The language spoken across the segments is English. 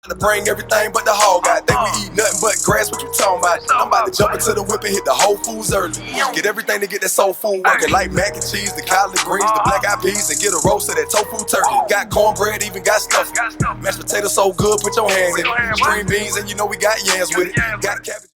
To bring everything but the hog out. Think we eat nothing but grass, what you talking about? I'm about to jump into the whip and hit the Whole Foods early. Get everything to get that soul food working, like mac and cheese, the collard greens, the black eyed peas, and get a roast of that tofu turkey. Got cornbread, even got stuffing. Mashed potatoes so good, put your hands in it. String beans, and you know we got yams with it. Got cabbage.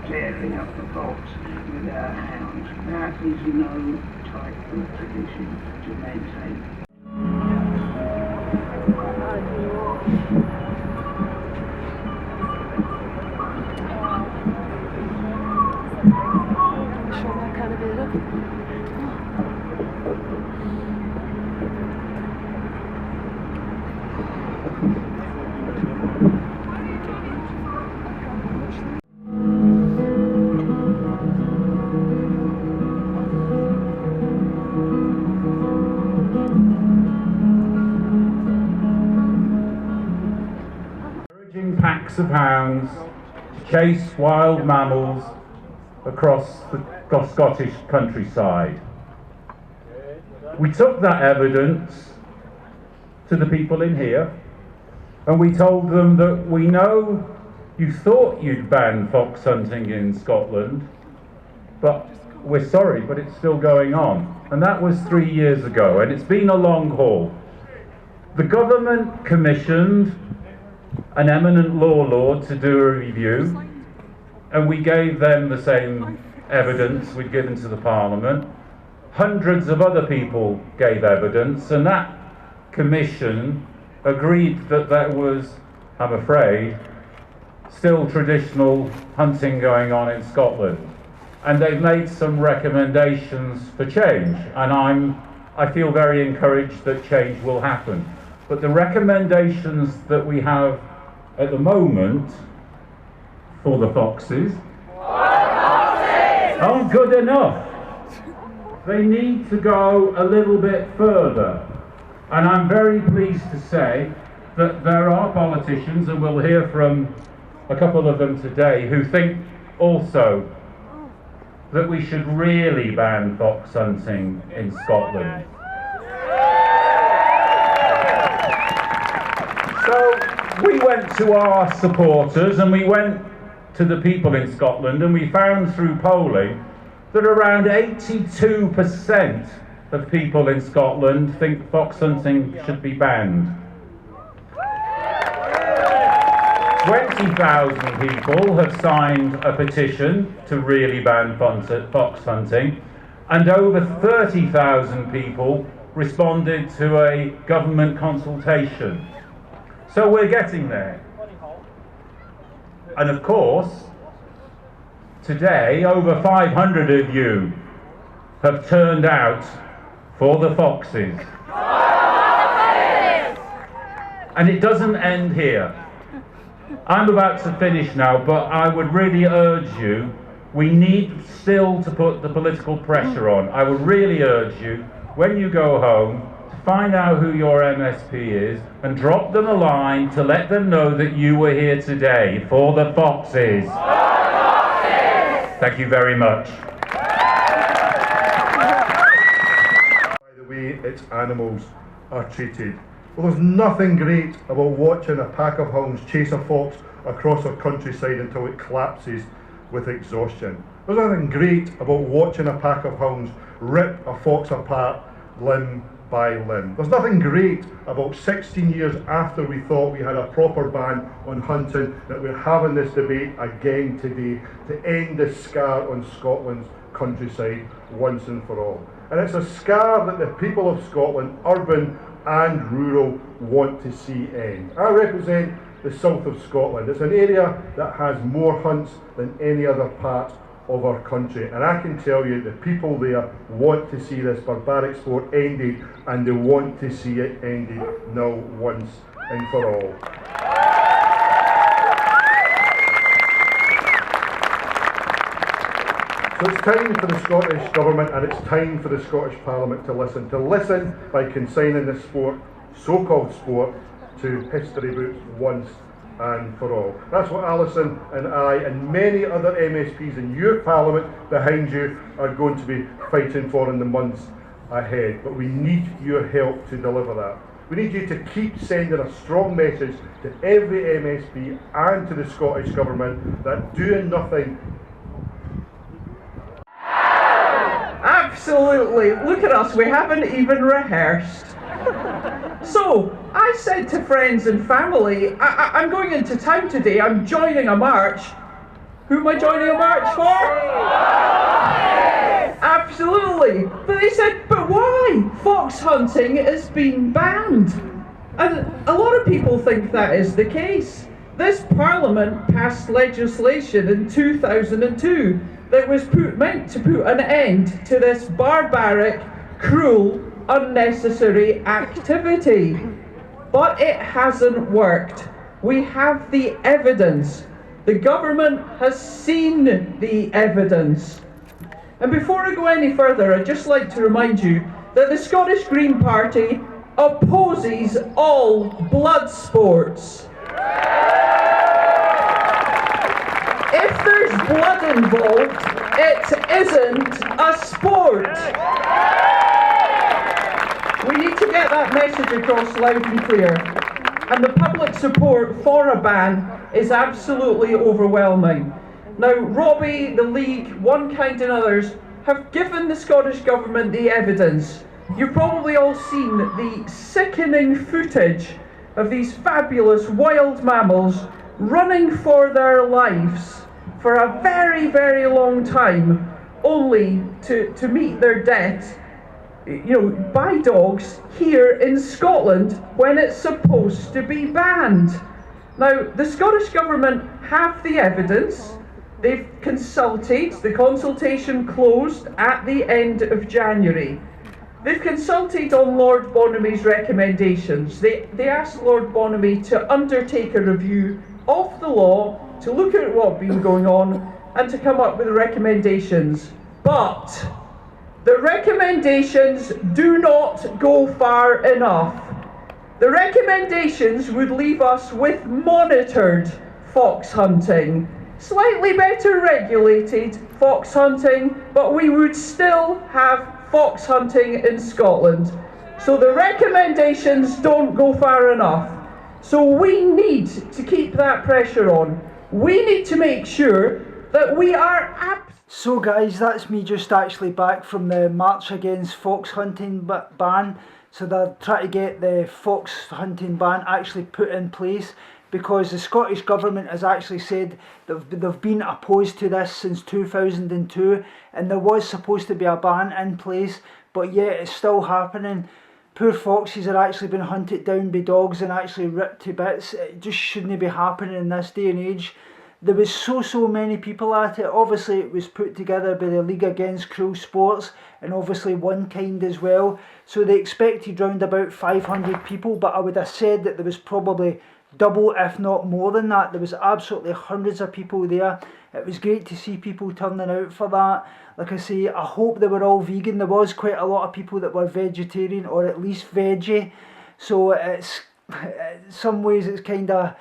Tearing up the box with our hounds. That is no type of tradition to maintain. Show that kind of bit up. of hounds to chase wild mammals across the Scottish countryside. We took that evidence to the people in here, and we told them that we know you thought you'd ban fox hunting in Scotland, but we're sorry, but it's still going on. And that was 3 years ago, and it's been a long haul. The government commissioned an eminent law lord to do a review, and we gave them the same evidence we'd given to the Parliament. Hundreds of other people gave evidence, and that commission agreed that there was, I'm afraid, still traditional hunting going on in Scotland. And they've made some recommendations for change, and I feel very encouraged that change will happen. But the recommendations that we have at the moment for the foxes aren't good enough. They need to go a little bit further. And I'm very pleased to say that there are politicians, and we'll hear from a couple of them today, who think also that we should really ban fox hunting in Scotland. So we went to our supporters and we went to the people in Scotland, and we found through polling that around 82% of people in Scotland think fox hunting should be banned. 20,000 people have signed a petition to really ban fox hunting, and over 30,000 people responded to a government consultation. So we're getting there. And of course, today over 500 of you have turned out for the foxes. And it doesn't end here. I'm about to finish now, but I would really urge you, we need still to put the political pressure on. I would really urge you, when you go home, to find out who your MSP is and drop them a line to let them know that you were here today for the foxes. Thank you very much. By the way its animals are treated. Well, there's nothing great about watching a pack of hounds chase a fox across our countryside until it collapses with exhaustion. There's nothing great about watching a pack of hounds rip a fox apart limb by limb. There's nothing great about 16 years after we thought we had a proper ban on hunting that we're having this debate again today to end this scar on Scotland's countryside once and for all. And it's a scar that the people of Scotland, urban and rural, want to see end. I represent the south of Scotland. It's an area that has more hunts than any other part of our country, and I can tell you the people there want to see this barbaric sport ended, and they want to see it ended now once and for all. So it's time for the Scottish Government and it's time for the Scottish Parliament to listen by consigning this sport, so-called sport, to history books once and for all. That's what Alison and I and many other MSPs in your Parliament behind you are going to be fighting for in the months ahead. But we need your help to deliver that. We need you to keep sending a strong message to every MSP and to the Scottish Government that doing nothing. Absolutely. Look at us, we haven't even rehearsed. So, I said to friends and family, I'm going into town today, I'm joining a march. Who am I joining a march for? Absolutely. But they said, but why? Fox hunting has been banned. And a lot of people think that is the case. This Parliament passed legislation in 2002 that was meant to put an end to this barbaric, cruel, unnecessary activity. But it hasn't worked. We have the evidence. The government has seen the evidence. And before I go any further, I'd just like to remind you that the Scottish Green Party opposes all blood sports. involved, it isn't a sport. We need to get that message across loud and clear. And the public support for a ban is absolutely overwhelming. Now, Robbie, the League, Onekind and others have given the Scottish Government the evidence. You've probably all seen the sickening footage of these fabulous wild mammals running for their lives for a very, very long time, only to meet their death, by dogs here in Scotland when it's supposed to be banned. Now, the Scottish Government have the evidence. They've consulted. The consultation closed at the end of January. They've consulted on Lord Bonamy's recommendations. They asked Lord Bonamy to undertake a review of the law, to look at what's been going on, and to come up with recommendations. But the recommendations do not go far enough. The recommendations would leave us with monitored fox hunting. Slightly better regulated fox hunting, but we would still have fox hunting in Scotland. So the recommendations don't go far enough. So we need to keep that pressure on. We need to make sure that we are So guys, that's me just actually back from the March Against Fox Hunting ban. So they're trying to get the fox hunting ban actually put in place, because the Scottish Government has actually said that they've been opposed to this since 2002, and there was supposed to be a ban in place, but yet it's still happening. Poor foxes are actually being hunted down by dogs and actually ripped to bits. It just shouldn't be happening in this day and age. There was so many people at it. Obviously it was put together by the League Against Cruel Sports and obviously Onekind as well. So they expected round about 500 people, but I would have said that there was probably double if not more than that. There was absolutely hundreds of people there. It was great to see people turning out for that. Like I say, I hope they were all vegan. There was quite a lot of people that were vegetarian or at least veggie. So it's, in some ways it's kind of,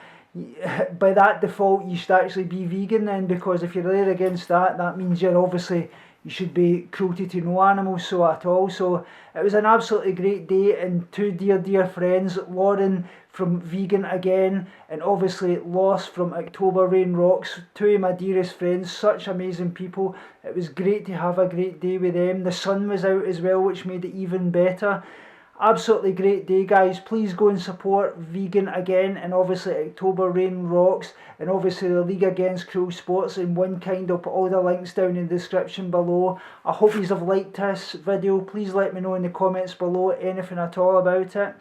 by that default you should actually be vegan then, because if you're there against that, that means you're obviously, you should be cruelty to no animals so at all. So it was an absolutely great day, and two dear friends, Lauren from Vegan Again and obviously Loss from October Rain Rocks, two of my dearest friends, such amazing people. It was great to have a great day with them. The sun was out as well, which made it even better. Absolutely great day, guys. Please go and support Vegan Again and obviously October Rain Rocks and obviously the League Against Cruel Sports and Onekind. I'll put all the links down in the description below. I hope you have liked this video. Please let me know in the comments below anything at all about it.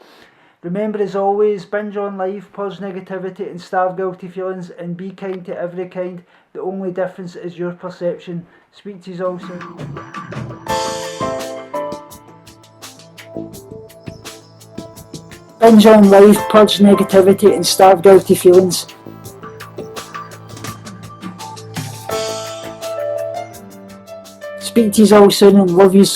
Remember, as always, binge on life, purge negativity and starve guilty feelings, and be kind to every kind. The only difference is your perception. Speak to you all soon. Binge on life, purge negativity and starve guilty feelings. Speak to you all soon and love you.